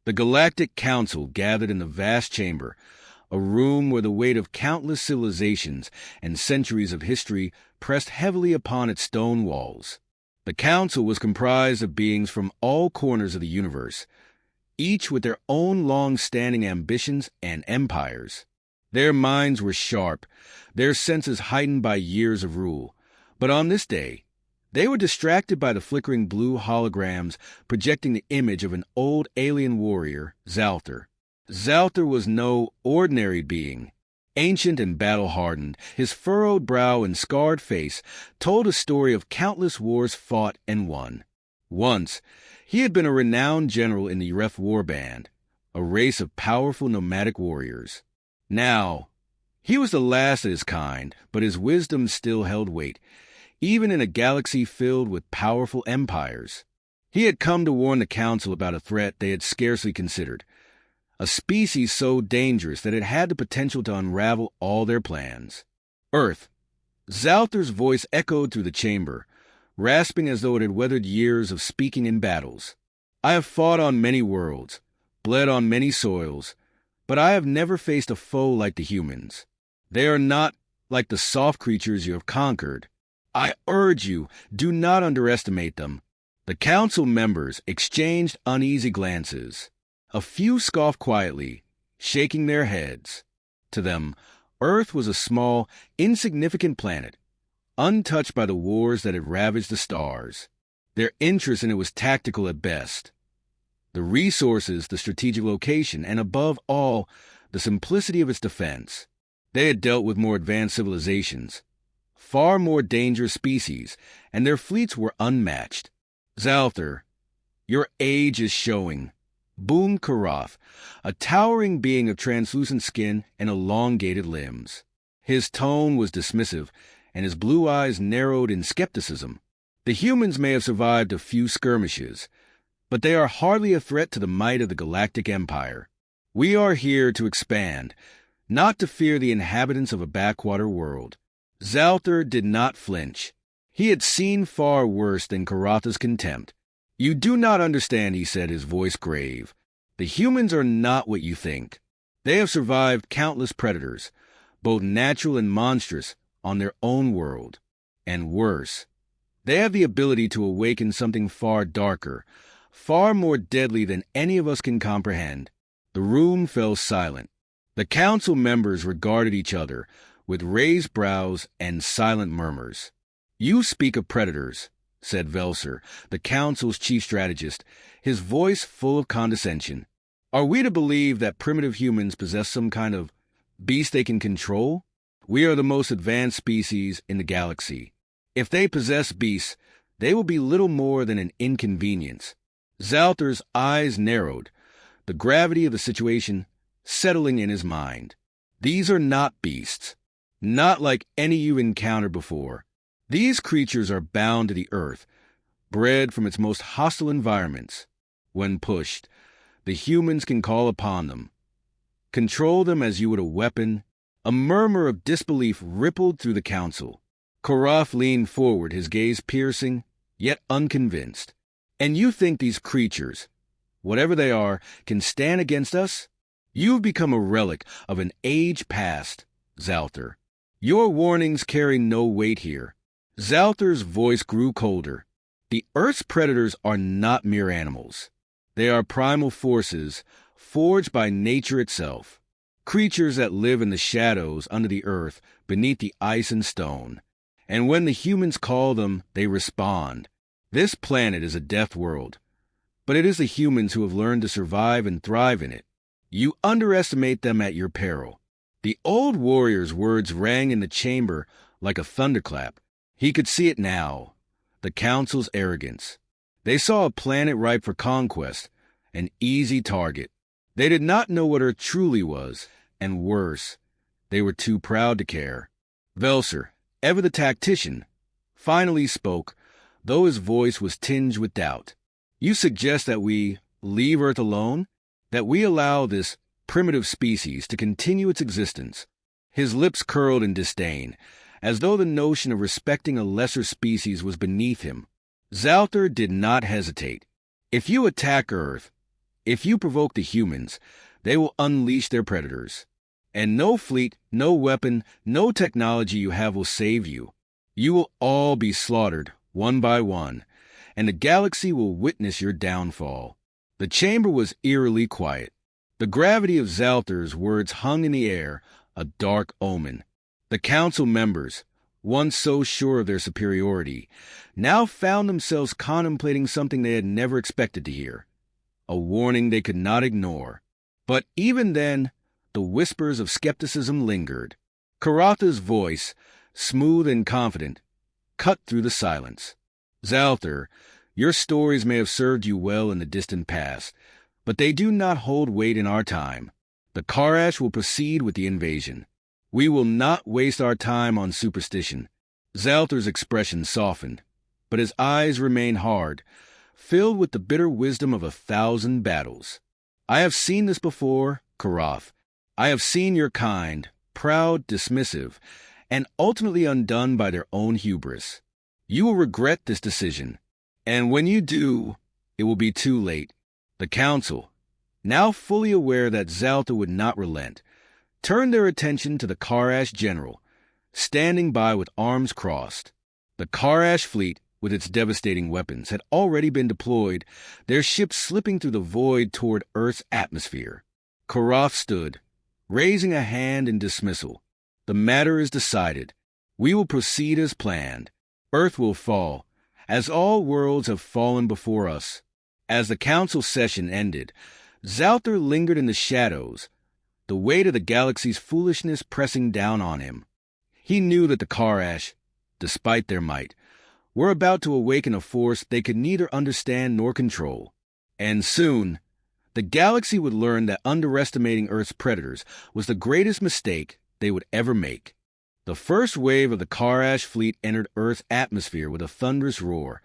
The Galactic Council gathered in the vast chamber, a room where the weight of countless civilizations and centuries of history pressed heavily upon its stone walls. The council was comprised of beings from all corners of the universe, each with their own long-standing ambitions and empires. Their minds were sharp, their senses heightened by years of rule. But on this day, they were distracted by the flickering blue holograms projecting the image of an old alien warrior, Xaithar. Xaithar was no ordinary being. Ancient and battle-hardened, his furrowed brow and scarred face told a story of countless wars fought and won. Once, he had been a renowned general in the Ref warband, a race of powerful nomadic warriors. Now, he was the last of his kind, but his wisdom still held weight, even in a galaxy filled with powerful empires. He had come to warn the Council about a threat they had scarcely considered, a species so dangerous that it had the potential to unravel all their plans. Earth. Xaithar's voice echoed through the chamber, rasping as though it had weathered years of speaking in battles. I have fought on many worlds, bled on many soils, but I have never faced a foe like the humans. They are not like the soft creatures you have conquered. I urge you, do not underestimate them. The council members exchanged uneasy glances. A few scoffed quietly, shaking their heads. To them, Earth was a small, insignificant planet, untouched by the wars that had ravaged the stars. Their interest in it was tactical at best. The resources, the strategic location, and above all, the simplicity of its defense. They had dealt with more advanced civilizations, far more dangerous species, and their fleets were unmatched. Xaithar, your age is showing, boomed Karath, a towering being of translucent skin and elongated limbs. His tone was dismissive, and his blue eyes narrowed in skepticism. The humans may have survived a few skirmishes, but they are hardly a threat to the might of the Galactic Empire. We are here to expand, not to fear the inhabitants of a backwater world. Xaithar did not flinch. He had seen far worse than Karatha's contempt. You do not understand, he said, his voice grave. The humans are not what you think. They have survived countless predators, both natural and monstrous, on their own world. And worse, they have the ability to awaken something far darker, far more deadly than any of us can comprehend. The room fell silent. The council members regarded each other with raised brows and silent murmurs. You speak of predators, said Velser, the council's chief strategist, his voice full of condescension. Are we to believe that primitive humans possess some kind of beast they can control? We are the most advanced species in the galaxy. If they possess beasts, they will be little more than an inconvenience. Xaithar's eyes narrowed, the gravity of the situation settling in his mind. These are not beasts, not like any you've encountered before. These creatures are bound to the earth, bred from its most hostile environments. When pushed, the humans can call upon them. Control them as you would a weapon. A murmur of disbelief rippled through the council. Karath leaned forward, his gaze piercing, yet unconvinced. And you think these creatures, whatever they are, can stand against us? You've become a relic of an age past, Xaithar. Your warnings carry no weight here. Xaithar's voice grew colder. The Earth's predators are not mere animals. They are primal forces, forged by nature itself. Creatures that live in the shadows under the earth, beneath the ice and stone. And when the humans call them, they respond. This planet is a death world, but it is the humans who have learned to survive and thrive in it. You underestimate them at your peril. The old warrior's words rang in the chamber like a thunderclap. He could see it now, the council's arrogance. They saw a planet ripe for conquest, an easy target. They did not know what Earth truly was, and worse, they were too proud to care. Velser, ever the tactician, finally spoke, though his voice was tinged with doubt. You suggest that we leave Earth alone? That we allow this primitive species to continue its existence? His lips curled in disdain, as though the notion of respecting a lesser species was beneath him. Xaithar did not hesitate. If you attack Earth, If you provoke the humans, they will unleash their predators. And no fleet, no weapon, no technology you have will save you. You will all be slaughtered, one by one, and the galaxy will witness your downfall. The chamber was eerily quiet. The gravity of Xaithar's words hung in the air, a dark omen. The council members, once so sure of their superiority, now found themselves contemplating something they had never expected to hear, a warning they could not ignore. But even then, the whispers of skepticism lingered. Karatha's voice, smooth and confident, cut through the silence. Xaithar, your stories may have served you well in the distant past, but they do not hold weight in our time. The Karash will proceed with the invasion. We will not waste our time on superstition. Xaithar's expression softened, but his eyes remained hard, filled with the bitter wisdom of 1,000 battles. I have seen this before, Karath. I have seen your kind, proud, dismissive, and ultimately undone by their own hubris. You will regret this decision, and when you do, it will be too late. The council, now fully aware that Xaithar would not relent, turned their attention to the Karash general, standing by with arms crossed. The Karash fleet, with its devastating weapons, had already been deployed, their ships slipping through the void toward Earth's atmosphere. Karath stood, raising a hand in dismissal. The matter is decided. We will proceed as planned. Earth will fall, as all worlds have fallen before us. As the council session ended, Xaithar lingered in the shadows, the weight of the galaxy's foolishness pressing down on him. He knew that the Karash, despite their might, were about to awaken a force they could neither understand nor control. And soon, the galaxy would learn that underestimating Earth's predators was the greatest mistake they would ever make. The first wave of the Karash fleet entered Earth's atmosphere with a thunderous roar,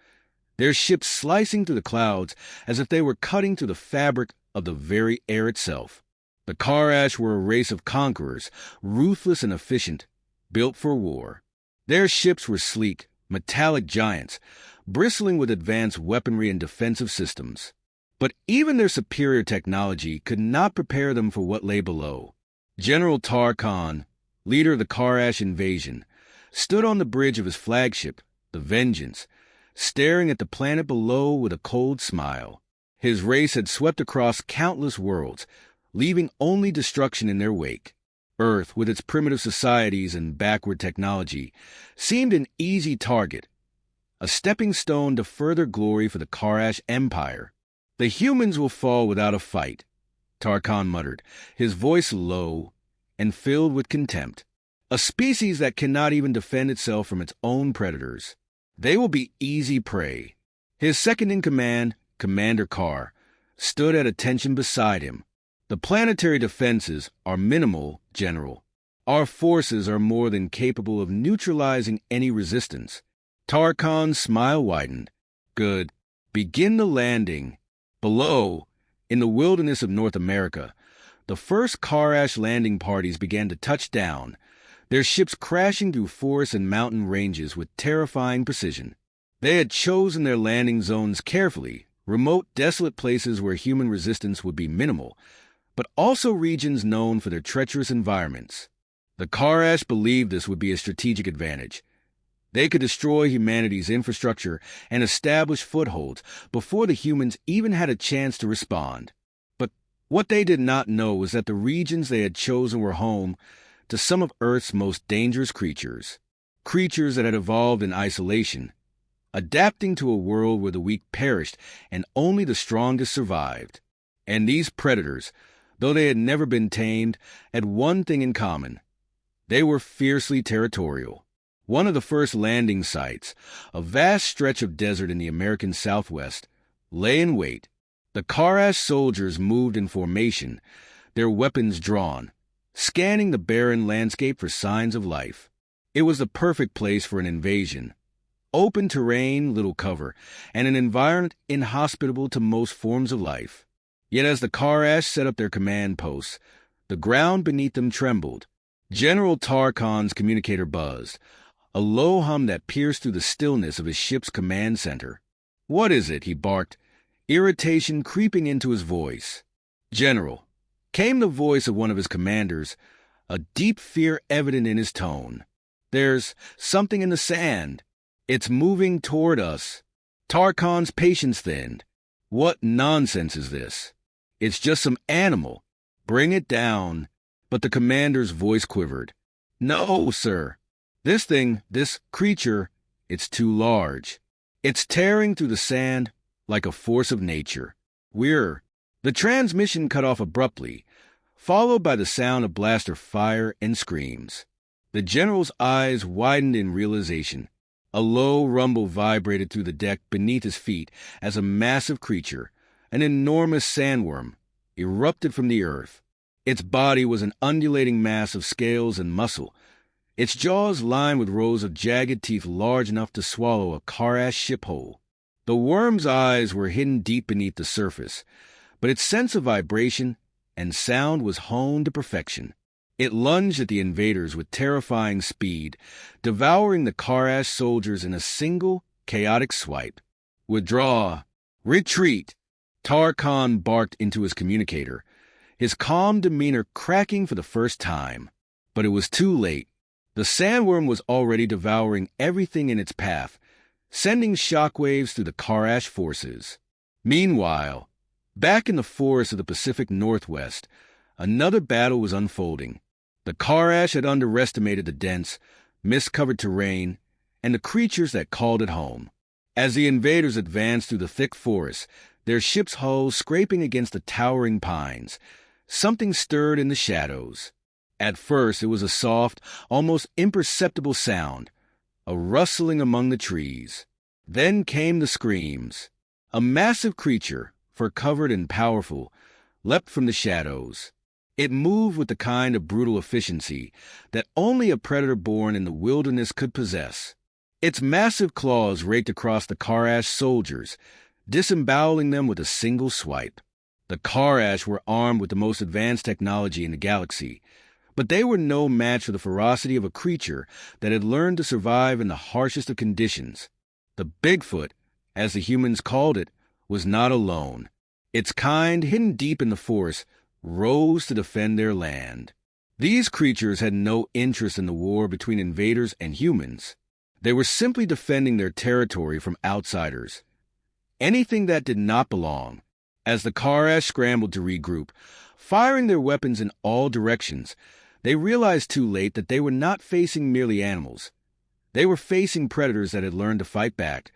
their ships slicing through the clouds as if they were cutting through the fabric of the very air itself. The Karash were a race of conquerors, ruthless and efficient, built for war. Their ships were sleek, metallic giants, bristling with advanced weaponry and defensive systems. But even their superior technology could not prepare them for what lay below. General Tarkhan, leader of the Karash invasion, stood on the bridge of his flagship, the Vengeance, staring at the planet below with a cold smile. His race had swept across countless worlds, leaving only destruction in their wake. Earth, with its primitive societies and backward technology, seemed an easy target, a stepping stone to further glory for the Karash Empire. The humans will fall without a fight, Tarkhan muttered, his voice low and filled with contempt. A species that cannot even defend itself from its own predators. They will be easy prey. His second-in-command, Commander Carr, stood at attention beside him. The planetary defenses are minimal, General. Our forces are more than capable of neutralizing any resistance. Tarkhan's smile widened. Good. Begin the landing. Below, in the wilderness of North America, the first Karash landing parties began to touch down, their ships crashing through forests and mountain ranges with terrifying precision. They had chosen their landing zones carefully, remote, desolate places where human resistance would be minimal, but also regions known for their treacherous environments. The Karash believed this would be a strategic advantage. They could destroy humanity's infrastructure and establish footholds before the humans even had a chance to respond. But what they did not know was that the regions they had chosen were home to some of Earth's most dangerous creatures that had evolved in isolation, adapting to a world where the weak perished and only the strongest survived. And these predators, though they had never been tamed, had one thing in common. They were fiercely territorial. One of the first landing sites, a vast stretch of desert in the American Southwest, lay in wait. The Karash soldiers moved in formation, their weapons drawn, scanning the barren landscape for signs of life. It was the perfect place for an invasion. Open terrain, little cover, and an environment inhospitable to most forms of life. Yet as the Karash set up their command posts, the ground beneath them trembled. General Tarkhan's communicator buzzed, a low hum that pierced through the stillness of his ship's command center. "What is it?" he barked, irritation creeping into his voice. "General," came the voice of one of his commanders, a deep fear evident in his tone. "There's something in the sand. It's moving toward us." Tarkhan's patience thinned. "What nonsense is this? It's just some animal. Bring it down." But the commander's voice quivered. "No, sir. This creature, it's too large. It's tearing through the sand like a force of nature. The transmission cut off abruptly, followed by the sound of blaster fire and screams. The general's eyes widened in realization. A low rumble vibrated through the deck beneath his feet as a massive creature, an enormous sandworm, erupted from the earth. Its body was an undulating mass of scales and muscle, its jaws lined with rows of jagged teeth large enough to swallow a Karash ship whole. The worm's eyes were hidden deep beneath the surface, but its sense of vibration and sound was honed to perfection. It lunged at the invaders with terrifying speed, devouring the Karash soldiers in a single, chaotic swipe. "Withdraw! Retreat!" Tarkhan barked into his communicator, his calm demeanor cracking for the first time. But it was too late. The sandworm was already devouring everything in its path, sending shockwaves through the Karash forces. Meanwhile, back in the forests of the Pacific Northwest, another battle was unfolding. The Karash had underestimated the dense, mist-covered terrain and the creatures that called it home. As the invaders advanced through the thick forest, their ship's hulls scraping against the towering pines, something stirred in the shadows. At first, it was a soft, almost imperceptible sound, a rustling among the trees. Then came the screams. A massive creature, fur-covered and powerful, leapt from the shadows. It moved with the kind of brutal efficiency that only a predator born in the wilderness could possess. Its massive claws raked across the Karash soldiers, disemboweling them with a single swipe. The Karash were armed with the most advanced technology in the galaxy, but they were no match for the ferocity of a creature that had learned to survive in the harshest of conditions. The Bigfoot, as the humans called it, was not alone. Its kind, hidden deep in the forest, rose to defend their land. These creatures had no interest in the war between invaders and humans. They were simply defending their territory from outsiders. Anything that did not belong. As the Karash scrambled to regroup, firing their weapons in all directions, they realized too late that they were not facing merely animals. They were facing predators that had learned to fight back,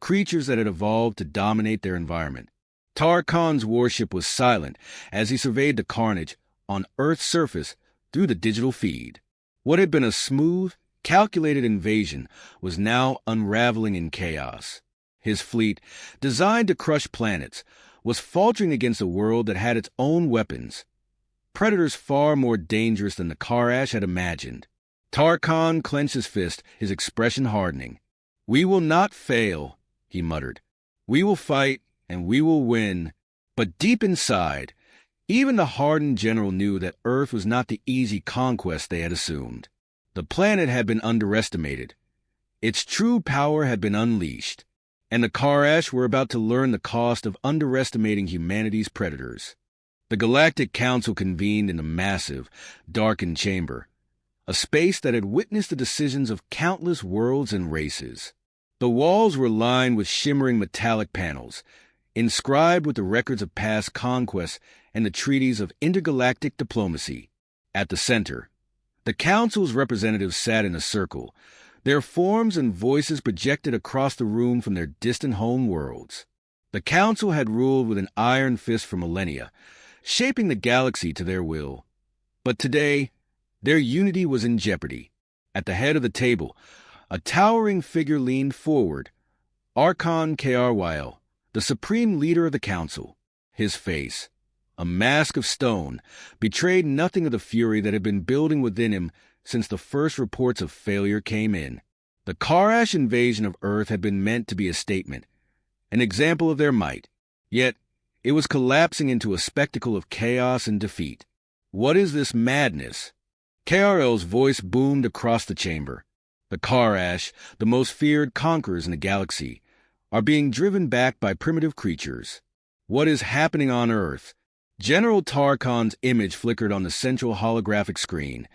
creatures that had evolved to dominate their environment. Tarkhan's warship was silent as he surveyed the carnage on Earth's surface through the digital feed. What had been a smooth, calculated invasion was now unraveling in chaos. His fleet, designed to crush planets, was faltering against a world that had its own weapons, predators far more dangerous than the Karash had imagined. Tarkhan clenched his fist, his expression hardening. "We will not fail," he muttered. "We will fight, and we will win." But deep inside, even the hardened general knew that Earth was not the easy conquest they had assumed. The planet had been underestimated. Its true power had been unleashed, and the Karash were about to learn the cost of underestimating humanity's predators. The Galactic Council convened in the massive, darkened chamber, a space that had witnessed the decisions of countless worlds and races. The walls were lined with shimmering metallic panels, inscribed with the records of past conquests and the treaties of intergalactic diplomacy. At the center, the Council's representatives sat in a circle, their forms and voices projected across the room from their distant home worlds. The Council had ruled with an iron fist for millennia, shaping the galaxy to their will. But today, their unity was in jeopardy. At the head of the table, a towering figure leaned forward, Archon Kryle, the supreme leader of the Council. His face, a mask of stone, betrayed nothing of the fury that had been building within him since the first reports of failure came in. The Karash invasion of Earth had been meant to be a statement, an example of their might. Yet, it was collapsing into a spectacle of chaos and defeat. "What is this madness?" KRL's voice boomed across the chamber. "The Karash, the most feared conquerors in the galaxy, are being driven back by primitive creatures. What is happening on Earth? General Tarkhan's image flickered on the central holographic screen.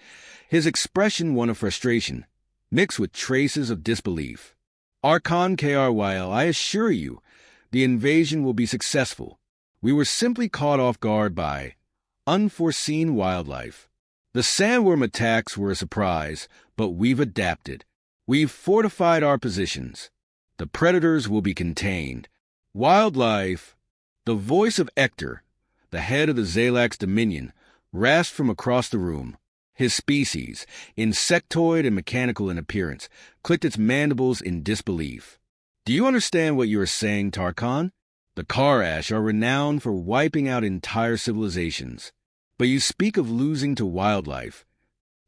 His expression one of frustration, mixed with traces of disbelief. Archon KRYL, I assure you, the invasion will be successful. We were simply caught off guard by unforeseen wildlife. The sandworm attacks were a surprise, but we've adapted. We've fortified our positions. The predators will be contained. Wildlife. The voice of Hector, the head of the Xaithar Dominion, rasped from across the room. His species, insectoid and mechanical in appearance, clicked its mandibles in disbelief. Do you understand what you are saying, Tarkhan? The Karash are renowned for wiping out entire civilizations. But you speak of losing to wildlife.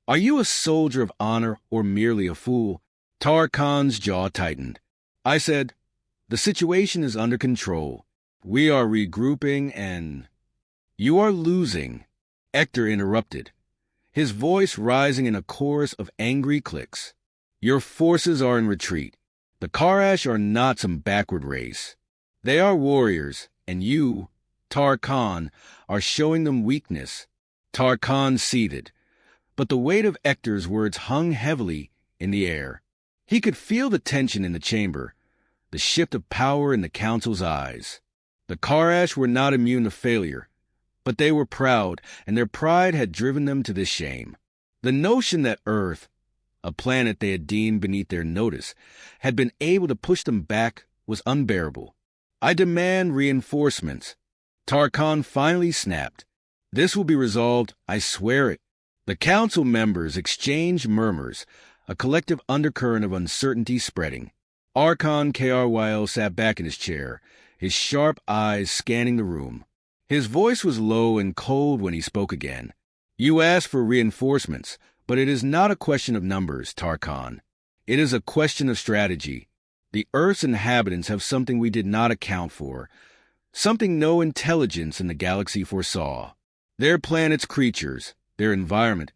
Are you a soldier of honor or merely a fool? Tarkhan's jaw tightened. I said, the situation is under control. We are regrouping and... You are losing, Hector interrupted, his voice rising in a chorus of angry clicks. Your forces are in retreat. The Karash are not some backward race. They are warriors, and you, Tarkhan, are showing them weakness. Tarkhan seethed, but the weight of Hector's words hung heavily in the air. He could feel the tension in the chamber, the shift of power in the council's eyes. The Karash were not immune to failure, but they were proud, and their pride had driven them to this shame. The notion that Earth, a planet they had deemed beneath their notice, had been able to push them back was unbearable. I demand reinforcements. Tarkhan finally snapped. This will be resolved, I swear it. The council members exchanged murmurs, a collective undercurrent of uncertainty spreading. Archon KRYL sat back in his chair, his sharp eyes scanning the room. His voice was low and cold when he spoke again. You asked for reinforcements, but it is not a question of numbers, Tarkhan. It is a question of strategy. The Earth's inhabitants have something we did not account for, something no intelligence in the galaxy foresaw. Their planet's creatures, their environment,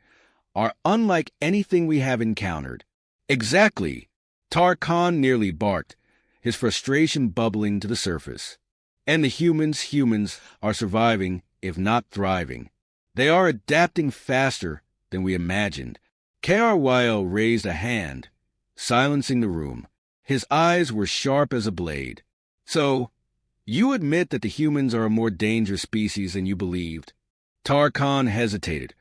are unlike anything we have encountered. Exactly. Tarkhan nearly barked, his frustration bubbling to the surface. And the humans are surviving, if not thriving. They are adapting faster than we imagined. KRYL raised a hand, silencing the room. His eyes were sharp as a blade. So, you admit that the humans are a more dangerous species than you believed? Tarkhan hesitated,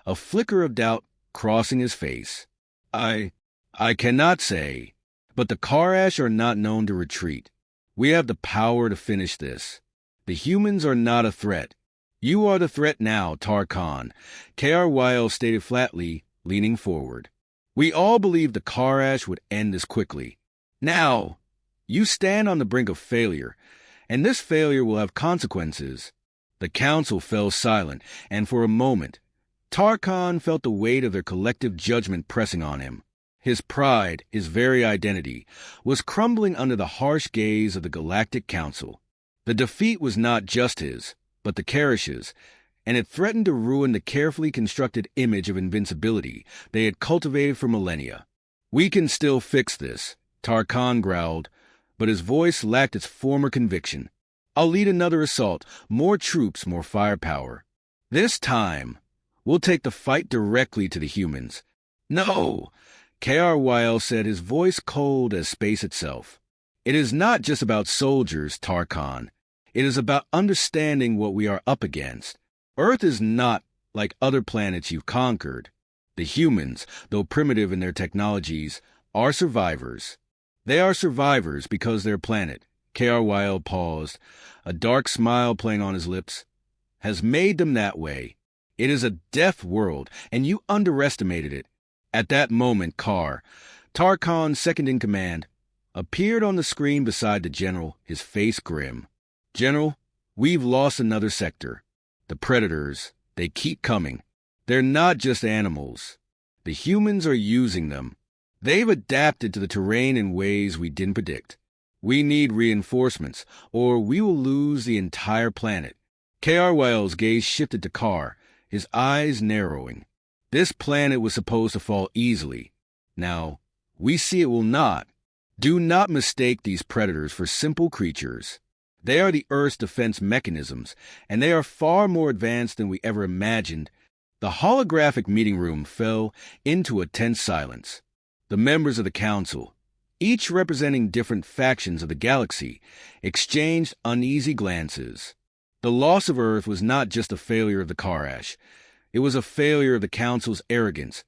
a flicker of doubt crossing his face. I cannot say, but the Karash are not known to retreat. We have the power to finish this. The humans are not a threat. You are the threat now, Tarkhan, KRYL stated flatly, leaning forward. We all believed the Karash would end this quickly. Now, you stand on the brink of failure, and this failure will have consequences. The council fell silent, and for a moment, Tarkhan felt the weight of their collective judgment pressing on him. His pride, his very identity, was crumbling under the harsh gaze of the Galactic Council. The defeat was not just his, but the Karash's, and it threatened to ruin the carefully constructed image of invincibility they had cultivated for millennia. We can still fix this, Tarkhan growled, but his voice lacked its former conviction. I'll lead another assault, more troops, more firepower. This time, we'll take the fight directly to the humans. No, KRYL said, his voice cold as space itself. It is not just about soldiers, Tarkhan. It is about understanding what we are up against. Earth is not like other planets you've conquered. The humans, though primitive in their technologies, are survivors. They are survivors because their planet, KRYL paused, a dark smile playing on his lips, has made them that way. It is a deaf world, and you underestimated it. At that moment, Tarkhan, second in command, appeared on the screen beside the general, his face grim. General, we've lost another sector. The predators, they keep coming. They're not just animals. The humans are using them. They've adapted to the terrain in ways we didn't predict. We need reinforcements, or we will lose the entire planet. KRYL's gaze shifted to Carr, his eyes narrowing. This planet was supposed to fall easily. Now, we see it will not. Do not mistake these predators for simple creatures. They are the Earth's defense mechanisms, and they are far more advanced than we ever imagined. The holographic meeting room fell into a tense silence. The members of the council, each representing different factions of the galaxy, exchanged uneasy glances. The loss of Earth was not just a failure of the Karash. It was a failure of the council's arrogance,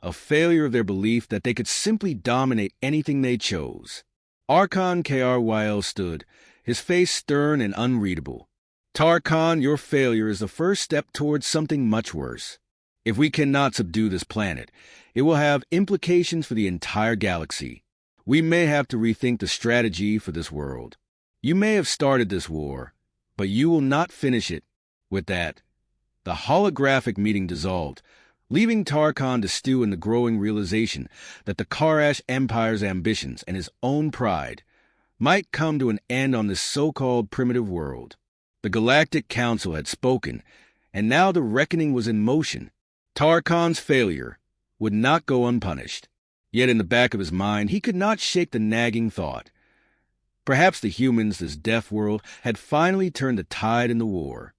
a failure of their belief that they could simply dominate anything they chose. Archon Kryl stood, his face stern and unreadable. Tarkhan, your failure is the first step towards something much worse. If we cannot subdue this planet, it will have implications for the entire galaxy. We may have to rethink the strategy for this world. You may have started this war, but you will not finish it. With that, the holographic meeting dissolved, leaving Tarkhan to stew in the growing realization that the Karash Empire's ambitions and his own pride might come to an end on this so-called primitive world. The Galactic Council had spoken, and now the reckoning was in motion. Tarkhan's failure would not go unpunished. Yet in the back of his mind, he could not shake the nagging thought. Perhaps the humans, this deaf world, had finally turned the tide in the war.